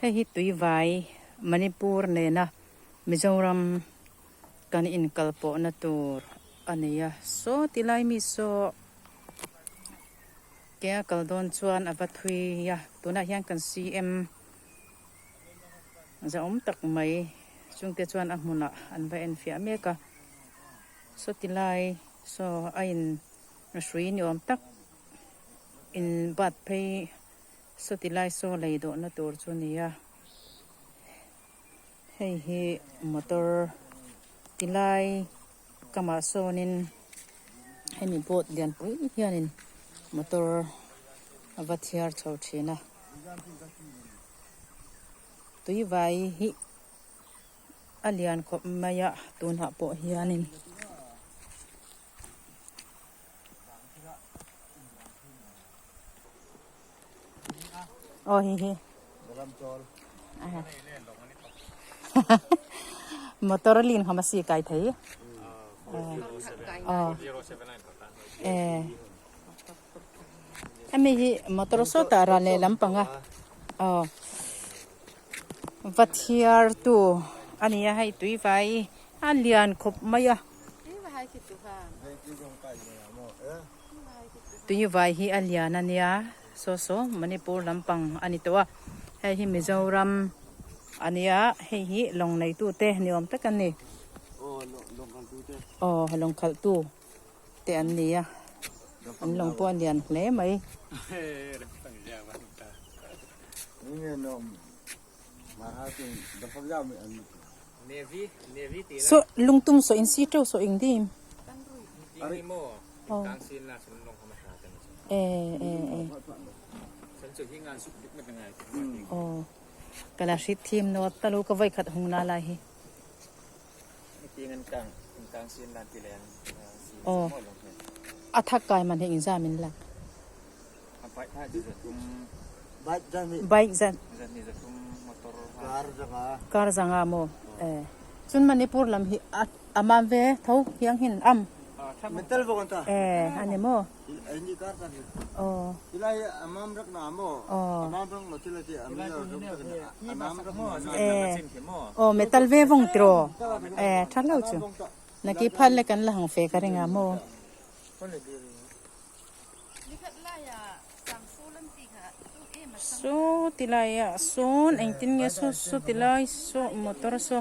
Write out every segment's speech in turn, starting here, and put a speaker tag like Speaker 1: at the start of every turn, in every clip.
Speaker 1: ให้ฮิตุยไว้มณิปูร์เนี่ยนะมิจรัมกันอินกัลโปนาตูร์อันนี้โซติไลมิโซแกกัลดอนชวนอวัตถุยะตัวนั้นยังกันซีเอ็มจะตักไหมช่วงเตชวนอักมุนะอันไปเอ็นฟิอเมริกาโซติไลโซอินนสรีนิอมตักอินบัดไปโซติไลโซเลยโดนาตูร์ชวนี้ให้มอเตอร์ติไลกามาโซนินให้มีโบดเดียนปุ้ยเฮียนินมอเตอร์อวัตยาร์ชาวเชนะตุยไว้ฮิอเลียนขบมายะตุนหะโปเฮียนินโอ้ฮิมอเตอร์ลินเขามาสีไก่ไทยอันนี้มอเตอร์โซตาราเลลัมปังอ่ะวัดเฮียร์ตัวอันนี้ให้ตุยไฟอันเลียนครบไหมอ่ะตุยไฟฮีอันเลียนนั่นเนี่ยโซมณิปูร์ลำปังอันนี้ตัวให้มิโซรัมอันนี้ให้ลงในตู้เตะนิยมตะกันนี่ลงขัลตู้แต่อันนี้อันลงปวนเดียนเละไหมโซลุงตุ้มโซอินซีโตโซอิงดีมกระชิดทีมโนตตะลุกไว้ขัดหงนาลายฮีตีเงินกลางซีนลานติแลนอัฐกายมันให้อินซามินละไบค์จันการจังอาโมจุนมันนี่พูดลำฮีอามาเวเท่าเฮียงหิน
Speaker 2: Mental bukan tak?
Speaker 1: Ane mo.
Speaker 2: Ini karta ni. Sila amam rak namo. Amam rak lo sila si amam rak mo.
Speaker 1: Metal ve vong tro. Thalau chu. Naki phal le kan la hang fe ka ringa mo. So tilaya son engtin nge so tilai so motor so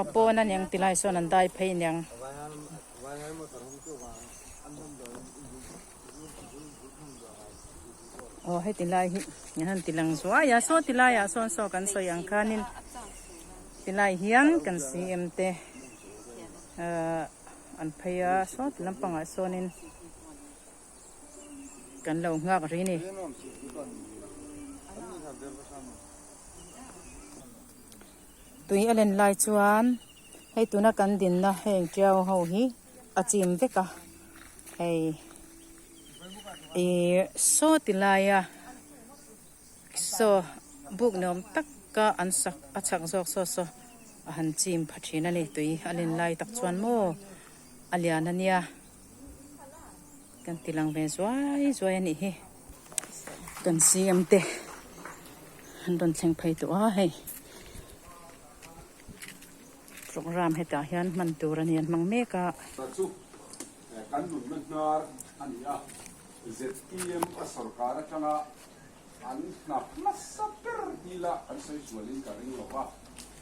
Speaker 1: apo nan yang tilai so nan dai phai yangให้ติลายงั้นติลังสัวยาโซติลายาโซนโซกันโซยังคานินติลายเฮียนกันซีเอ็มเตอันพยาโซติลำปังโซนินกันเรางากรีนี่ตุยอเลนลายชวนให้ตุนักกันดินนะให้เจ้าเฮาฮีอาจิมเวกะให้โซติลายะโซบุกนมตักกะอันสักอัชักซอกโซหันจิมพัชนันนี่ตุยอเลนลายตักชวนโมอเลียนันเนี่ยกันติลังเวสวยนี่เฮกันซีเอ็มเตหันโดนเชงไพตัวให้โปรแกรมให้ตาเฮียนมันตัวเรียนมังเมกะ
Speaker 3: กันหนุนมันนาร์อันนี้ZPM สรการจังอันนับนับสับเปอร์ดีละอันใส่ส่วนลิงการิงหรอกว่า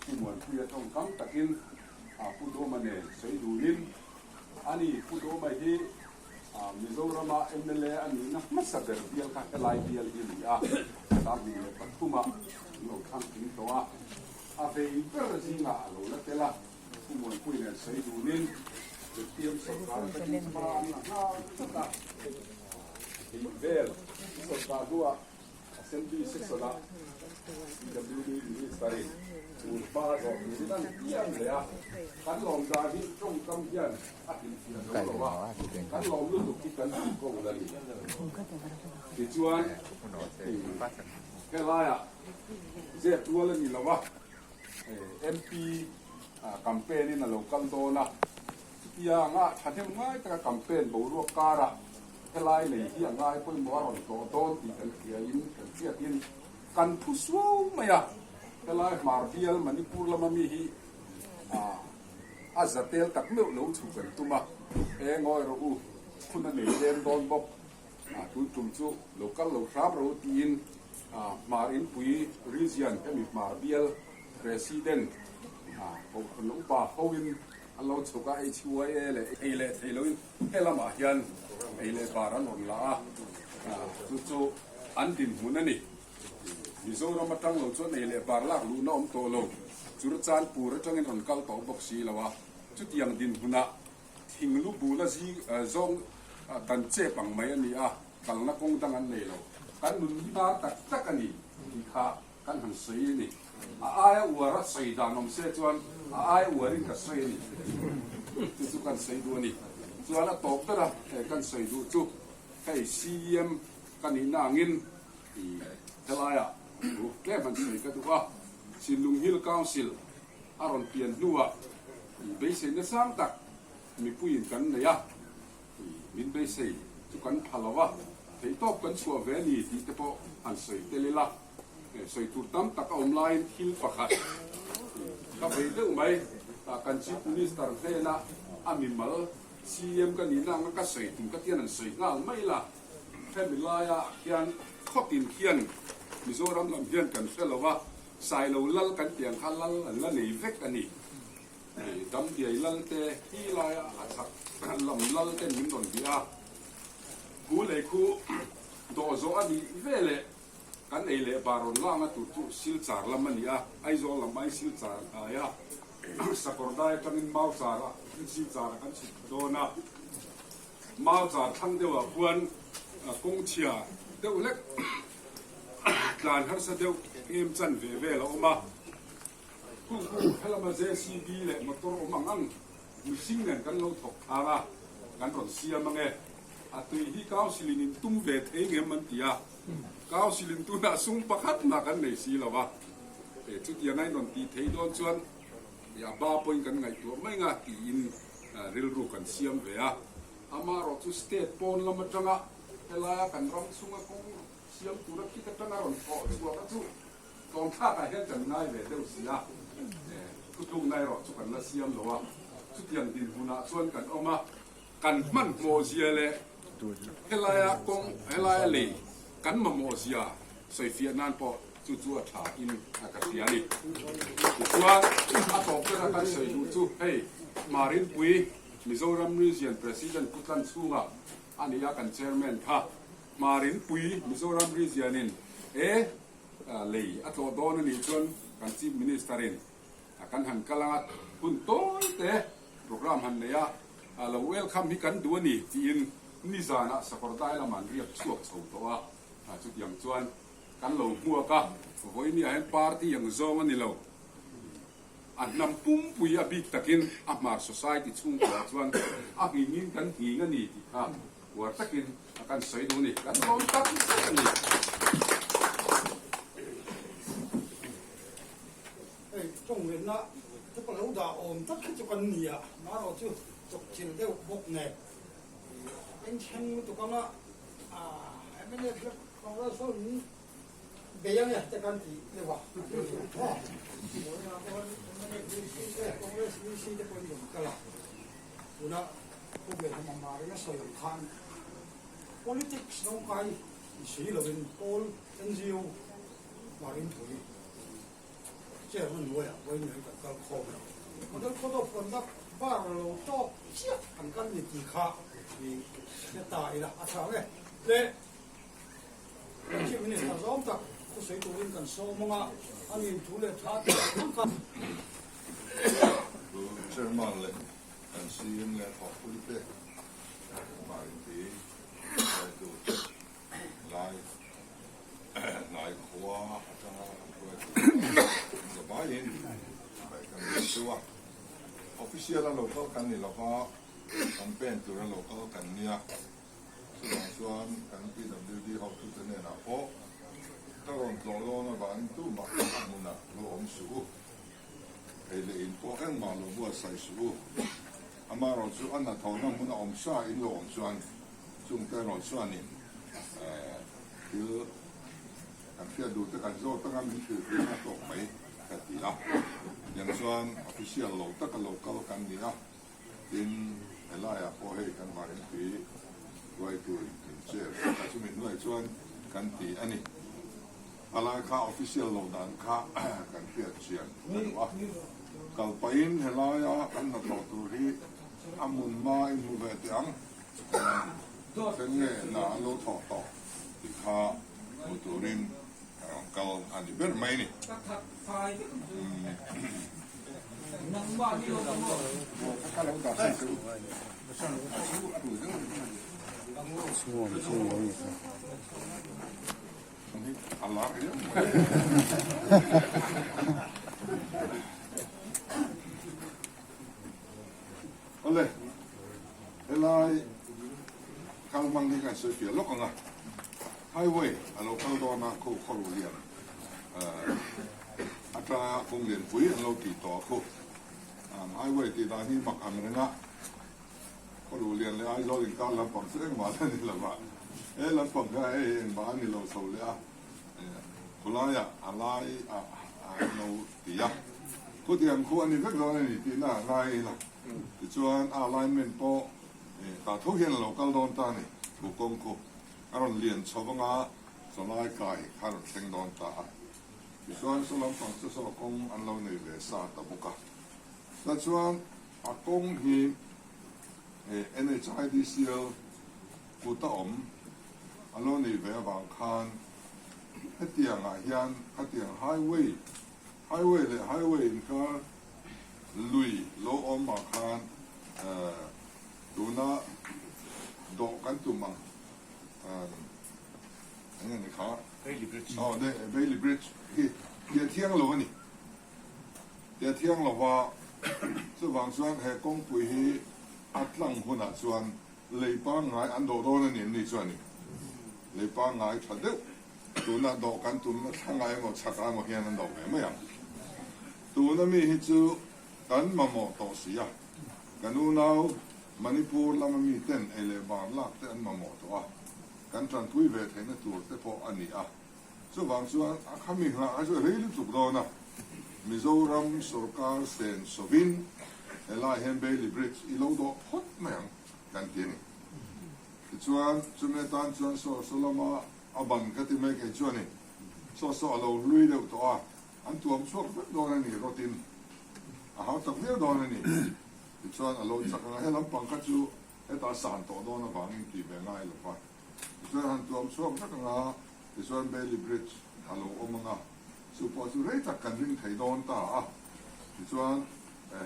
Speaker 3: ที่มวนคุยต้องกังตะกินผู้โดมันเนี่ยใส่ดูลินอันนี้ผู้โดมาที่มิโซรามาMLAอันนี้นับนับสับเปอร์เดียลค่ะก็ไล่เดียลที่นี่ตามนี้ปัจจุบันเราทำถึงตัวเฟย์เปอร์ซิงห์เราละเทล่าผู้มวนคุยเนี่ยใส่ดูลินZPM สรการจังมาBel, Sotadua, Assembly Sexola, WD Ministry, Urba, Ministan, Yanlea, Kanlong Dahi, Trong Kam Yan, Atin Fianova, Kanlong Lu, Kikan, Kongari. Dijuan, Kelaya, Zetuala Nilawa, MP, campaign in a local dona, Yang, Hatim, campaign, Buru Kara. Kelaiเลยที่ง่ายเพิ่งมาหล่อนโตต้นตีกันเขียนกันเสียดินกันผู้สู้ไหมอ่ะ แต่ละมาเบียลมันนี่พูดละมันมีอาจจะเตลตักเนื้อเราถูกกันตัวมางอยเราคุณนั่นเองเดินโดนบอกตุนจุ่มจู่เราก็เราครับเราตีนมาอินปุยริเซียนก็มีมาเบียลpresident เขาคนลุงป่าเขาวินเราถูกก็ไอ้ช่วยเลยไอ้เล่ไอ้เราไอ้ละมาเฮียนไอ้เล่บารันหมดละจู่อันดินหุ่นนี่มิโซเรามาตั้งเราชวนไอ้เล่บาร์ลักลูน้อมโตเราจุดจานปูระจังเงินคนเก่าต่อบอกสีแล้วว่าจุดยังดินหุ่นทิ้งลูกบูละซีซองตันเจ็บปังไม่อันนี้กัลนักคงตั้งอันนี้เรากันนุนนาตักกันนี่ที่ข้ากันหันสีนี่อายวัวรัสใส่ดานอมเสจวนอายวัวริงกับใส่นี่จุดกันใส่ดูนี่ส่วนละตบก็ละกันใส่ดูจุดให้ซีเอ็มกันนี่นางเงินเท่าไรแก้มันใส่ก็ดูว่าสิลุงฮิลカウンシルอารอนเปลี่ยนนัวเบสเซนสร้างตักมีผู้หญิงกันเนี่ยมินเบสเซทุกคนพลาวะที่ตบกันชัวเวนีที่เฉพาะอันใส่เตลิละใส่ตุตั้มตักออนไลน์ฮิลประคัดก็ไปเรื่องไหมกันชิปนิสตาร์เทนะอามิมัลซีเอ็มกันนี่นั่งก็ใส่ถึงก็เทียนใส่งานไม่ละแค่เวลาเขียนข้อตินเขียนมิโซรัมลำเขียนกันเสร็จแล้วว่าสายเราลัลกันเตียงขันลัลลัลนี่เวกกันนี่ดำเดียลัลเตที่ลายอาชักลำลัลเตมินดอนเดียกูเลยกูโดโซอันนี้เวเลกันเอเลบารอนล่างมาตุตุสิลจาร์ลำมันนี่ไอโซลำไอสิลจาร์สกอร์ได้กันinมาจาร์สิลจาร์กันสิโดนะมาจาร์ทั้งเดียวกวนกงเชียเดียวเล็กการฮัสเดียวเอ็มจันเวเวลออกมาคู่ให้เรามาเจซีบีเลยมาตัวออกมางั้นมีสิ่งเงินกันเราถกทางกันรอนเสียมังเงตุยที่90ลินตุ้มเวทเองมันตี90ลินตุน่าสุ่มประคัดมากันในสีแล้ววะจุดยังไงนนตีเทโดนชวนอย่าบ้าปนกันไงตัวไม่งาตีนเรื่องรู้กันเสียมเวะอามาเราจุดสเตทปนละมาจังเวลากันรำสุ่มกงเสียมตัวนักที่กันรอนพอตัวกันจุกองท่ากันเห็นจังง่ายเลยเดี๋ยวเสียกุตุงในรถจุกันละเสียมหรอวะจุดยังดินหุ่นส่วนกันออกมากันมันโมเสียเลยเฮลายกงเฮลายเลยกันมาโมเสียใส่เฟียนันพอจู่ๆถ่าอินอากาศยานี่ส่วนอาตอกก็กันใส่จู่ๆเฮ้ยมารินปุยมิโซรัมริเซียนประธานกุตันสูงอันนี้กันเชอร์แมนค่ะมารินปุยมิโซรัมริเซียนินเลยอัตโตโดนนี่จนกันชีฟมินิสเตอร์นกันหันกลางคุณโต้เตะโปรแกรมหันเนี่ยเราเวลคัมฮิกันดูนี่จีนนิจานะสกอร์ได้ละมันเรียบช่วงสุดตัวจุดอย่างชวนกันเราหัวกันวันนี้เห็นปาร์ตี้อย่างโจมันนี่เราอันนำปุ่มปุยอบิตะกินอามาสังคมชุ่มกว่าชวนหิงกันหิงกันนี่วัวตะกินกันใส่ดูนี่กันลองตักกันนี่
Speaker 4: 中人啦，这个老大我们这看就跟你啊，拿到就进了屋内，以前就讲啦，还没那个讲了说你别样呀，这干地对吧？我那个讲了是这个用的啦，我那后边他们妈的那手看，politics 弄开，谁了边 all NGO 马林腿。这样我呀，我那个搞考的，我都考到分到把路到这很干的地卡，你大了长嘞，嘞，这边呢，他说的，我谁都能干收嘛，你除了他，看。
Speaker 5: 这嘛嘞，但是因为好不的，买的，来花，把人ไปกันตัวออฟฟิเชียลเราก็กันนี่เราก็ทำเป็นตัวเราก็กันเนี่ยส่วนกันที่ทำดีๆเขาทุกท่านเนี่ยนะเพราะถ้าเราลองนะบ้านตู้มามุนะเราอมสูไอ้เรื่องพวกเอ็งมาเราบัวใส่สูอามาเราส่วนนั้นทองนั้นมุนะอมชาอินเราอมส่วนจุ่มแต่เราส่วนนี่คือการเที่ยวดูแต่การโซ่ตั้งแต่มีคือตกไป กันส่วน official โลตักโลกากันนี่นะดินเอล่าอยากพอให้กันมาเห็นปีไว้ตัวเชื่อแต่ช่วงนี้ด้วยส่วนกันตีอันนี้อะไรค่า official โลดันค่ากันเพียรเชียนนะวะกัลไปอินเฮล่ายากันนักต่อตัวที่อามุนมาอินมูเวติอังเป็นเงี้ยน่าโลทอต่อที่ค่ามุตุรินกัลอันนี้เป็นไม่นี่ Allah ya. Oleh, elai kalau manggi kan sesuatu lokal ngah highway, kalau kalau dona ko korulian, atra konglian pui kalau kita ko highway kita ni mak amrena korulian le ai lo ingkar lampang sering malah ni lama, lampang kaya bahan ni lo solia. Kulaya alai no dia ko tiang ko ani vek lo ni ti na ngai la ti chuan alignment po ta thu hian local don ta ni bu kong ko aron lian chawanga solai kai khan teng don ta ti chuan so lam pang so kong an lo nei ve sa ta buka ta chuan a kong hi NHIDCL ku ta om alo nei ve wang khan hatiang hian hatiang highway le highway in car lui lo om ma khan tuna do kan tumang anh ni kha Bailey Bridge de Bailey Bridge hi thiang lo ni de thiang lo wa chu wang chuan he kong pui hi atlang huna chuan leipa ngai an do do ni ni chuan ni leipa ngai thadeu tuna do kan tum thangai mo chaka mo hian an do me ya tuna mi hi chu kan ma mo to sia kanu nau Manipur lama mi ten ele bar lak te an ma mo to a kan tran tui ve the na tur te po ani a chu wang chuan a khami ha a chu reili tuk do na Mizoram Sarkar sen sovin ela hen Bailey Bridge I lo do hot mang kan ti ni chuan chume tan chuan so solama aban kati me ke chuani so alo lui de to a an tuam chuak ve do na ni rotin a ha tak ve do na ni chuan alo chaka he lam pang ka chu eta san to do na bang ki be ngai lo pa chuan han tuam chuak tak nga chuan Bailey Bridge alo omanga su po su rei tak kan ring thei don ta a chuan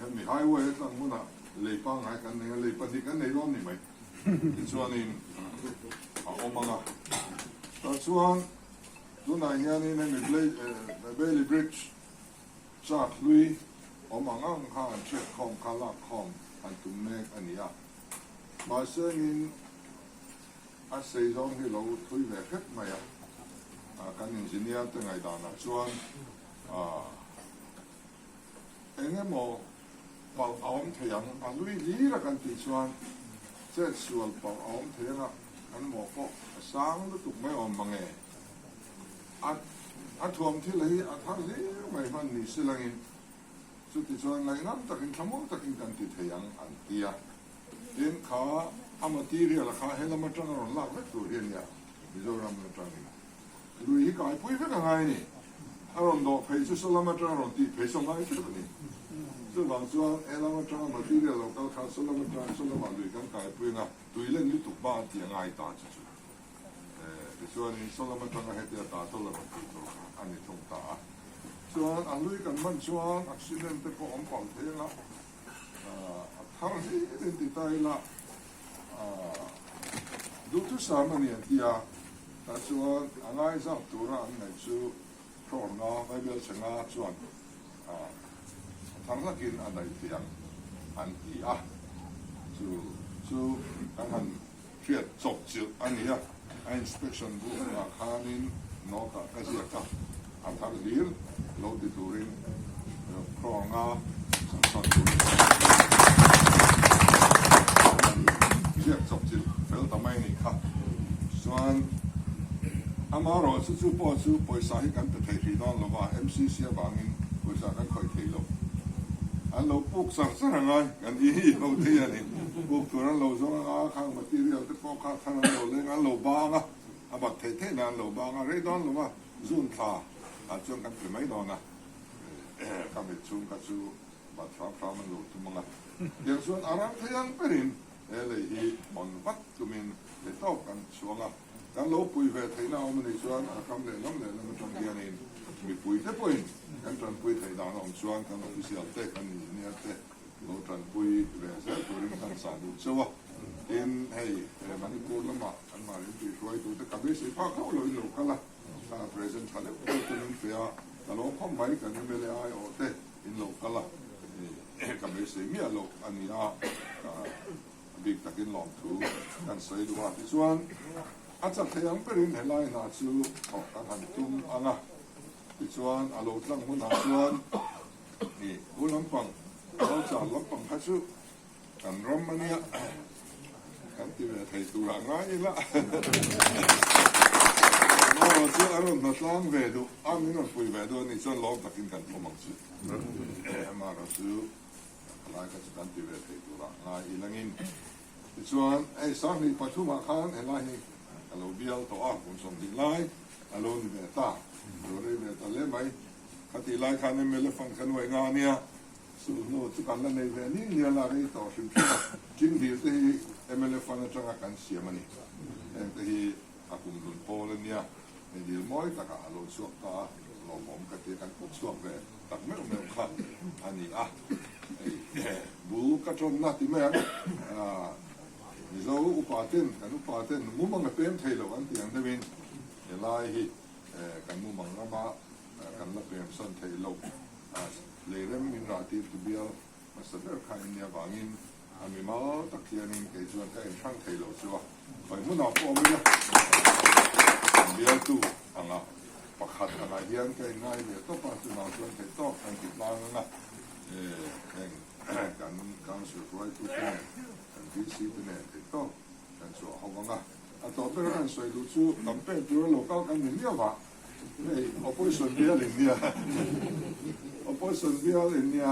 Speaker 5: he mi highway tang muna le pa ngai kan ne le pa di kan nei don ni mai chuan in a omanga chuan tuna hian in mi Bailey Bridge chak lui omangang han che khom kala khom an tum mek ania ma sengin a sei zong hi lo thui ve khet mai a kan engineer te ngai da na chuan enge mo pal aum theyang a lui li ra kan ti chuan che sual pal aum theyanga an mo po sang lu tuk mai om mange a thuam thi lei a thar li mai man ni silangin chu ti chuan ngai nam takin thamol takin kan ti theyang an tia tin kha a material kha helama tang ron lak ve tu rian ya Mizoram la tang ni lui hi kai pui ve ka ngai ni aron do phei chu solama tang ron ti phei song ngai chu ni chu wang chuan helama tang material lo kal kha solama lui kan kai pui na tui len li tu ba ti ngai ta chu ti chuan ni solama tang he ti ta to la ti to ani thong ta chuan an lui kan man chuan accident te ko om pal the la thar hi identify la du tu samani atia ta chuan angai zak tura an nei chu thor na mai bel changa chuan thar lakin an nei tiang an ti a chu kan han fiat chok chu ani a inspection bu na khanin no ka ka sia ka an thar lir lo di turin pronga san tu sia chok chu fel tamai ni kha chuan amaro chu po sa hi kan pe thei don lo wa MCC bangin poisa kan khoi thei lo อันเราปลูกสักสักไงกันอีเราที่นี่ปลูกตัวนั้นเราส่งข้างมาที่เรียลที่พ่อข้างข้างเราเลยงั้นเราบ้างอ่ะอาบัดเท่ๆนั้นเราบ้างอะไรตอนเราว่าซุนท่าอาจจะกันเป็นไม่นอนนะคำเป็นซุนกับซูบัดฟ้ามันหลุดทุกมั้งอย่างส่วนอารักที่ยังเป็นเลยที่มันวัดตุมินเด็ดต่อกันช่วงอ่ะกันเราปุยเวทีน่ามันในส่วนคำเล่นน้ำเล่นแล้วมันต้องเรียนเองมีปุยเท่ปุยกันจนปุยไทยดาวน้องส่วนกันเราพิเศษเตะกันเนี่ยเตะเราจนปุยเวทีตัวริมกันสาดุชัวเอ็นให้มันนี่พูดละมาอันมาเรื่องที่ช่วยตัวแต่กับเรื่องภาคเขาเลยหนูกันละถ้า present เขาเลยตัวนึงเสียแต่เราข้อหมายกันไม่ได้ไอ้โอเตอินโลกันละกับเรื่องเมียโลอันนี้อ่ะบิ๊กตะกินหลอมถูกันใส่ดูว่าที่ส่วนอาจจะเทียมเป็นเห็นไรน่าชูออกกันหันตุ้มอ่ะนะที่ส่วนอารมณ์ตั้งหัวหน้าส่วนนี่หัวลำปังเราจะลำปังพัชกันรำมันเนี่ยกันที่เป็นไทยตัวง่ายละเราจะอารมณ์นัดล้างเวดูอามินคุยเวดูนี่ส่วนล้อมตะกินกันพอมังสือมาเราซื้ออะไรก็จะกันที่เป็นไทยตัวง่ายลังอินส่วนไอ้สามีปัจจุบันข้างเห็นไรนี่เราเบี้ยวตัวอ่ะผมส่งถึงไล่เรานี่เป็นตาเราเรียนแต่เล่นไหมคติไล่ข้างนี้ไม่เล่นฟังกันไว้งานเนี่ยสุดโน้ตทุกการเล่นในเรื่องนี้เนี่ยละที่ต่อชิมชิมจริงที่ที่ไม่เล่นฟังจังกันเสียมันนี่ที่อากุมลุนโพลเนี่ยในเดือนมอยตะการเราสวกตาเราผมกติกันปุ๊บสวกเลยตักไม่เอาขันอันนี้อ่ะบูกระชนนาทีแม่นี่เราอุปาเทนกันอุปาเทนมุมังเป็นไทยเราอันที่ยังได้เป็นเวลาที่กันมุมังละมากันละเป็นสันไทยเราเลยเริ่มมีราตีตุเบียมาแสดงขายเนี่ยบางินอามีมาตะเคียนนี่เกิดส่วนกันช่างไทยเราใช่ปะไปมุนเอาพอไม่ละเบียร์ตู้อันละประคัดอะไรเฮียนกันง่ายเนี่ยต้องปัจจุบันส่วนไทยต้องกันติดบ้างนะการสืบไว้ทุกคนที่ซีเนี่ยต้องการสวดเขาบอกว่าต่อไปเราสวยดูชูตั้งเป็นตัวเราก็กันหนึ่งเดียวว่าเนี่ยเอาไปส่วนเดียวเลยเนี่ยเอาไปส่วนเดียวเลยเนี่ย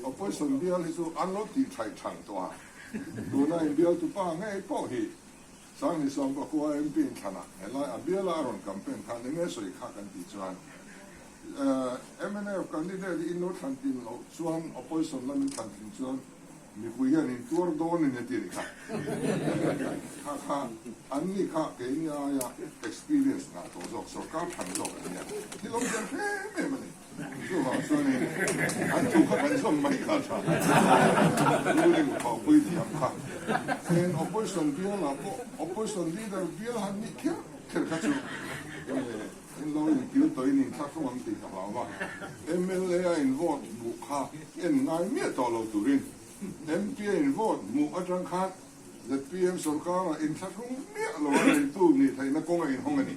Speaker 5: เอาไปส่วนเดียวเลยสู้อันรถที่ใช้ช่างตัวตัวนั้นเดียวตัวป้าไงป้อหีสร้างในสองก็ควรเป็นขนาดเห็นไรอันเดียวละอารมณ์กันเป็นขนาดนี้สวยข้ากันที่จวนMNF candidate in North Hantin Suan opposition lamin Hantin Suan mi kuya ni tour don ni tiri ka ha anni ka ke ni ya experience na to so ka phan lo ni ti lo jan me mani so ha so ni an tu ka kan so mai ka cha ni ni ko pui ti am ka sen opposition bill la opposition leader bill han ni ke ka chu in law in kill to in ta so ang ti ka ba MLA in vote bu kha en ngai mi to lo turin MP in vote mu atang khat the PM sarkar in ta so mi lo in tu ni thai na kong in hong ani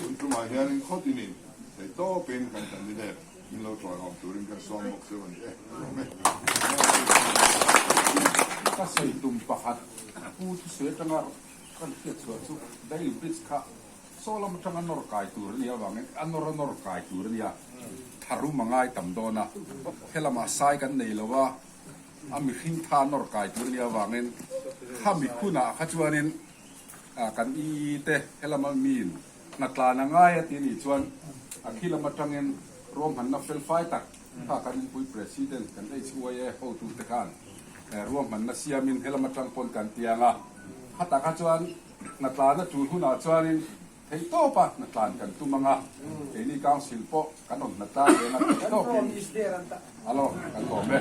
Speaker 5: un tu ma hian in khotinin thai to pen kan tan ni de in lo try hom turin kan som mok se wan
Speaker 3: ka sei tum pakhat pu tu se tanga kan kiat su dai bits kha solam tanga nor kai tur nia wangen anor kai tur nia tharu mangai tam dona helama sai kan nei lowa ami khin tha nor kai tur nia wangen khami khuna khachuanin kan I te helama min natla na ngai ati ni chuan akhila matangin rom han na fel fai tak ha kan pui president kan ei chuaye ho tu te kan rom han na siamin helama tang pon kan tianga hata ka chuan natla na tu huna chuanin thei to pa natlan kan tu manga ini council po kanon natla na to alo kan to me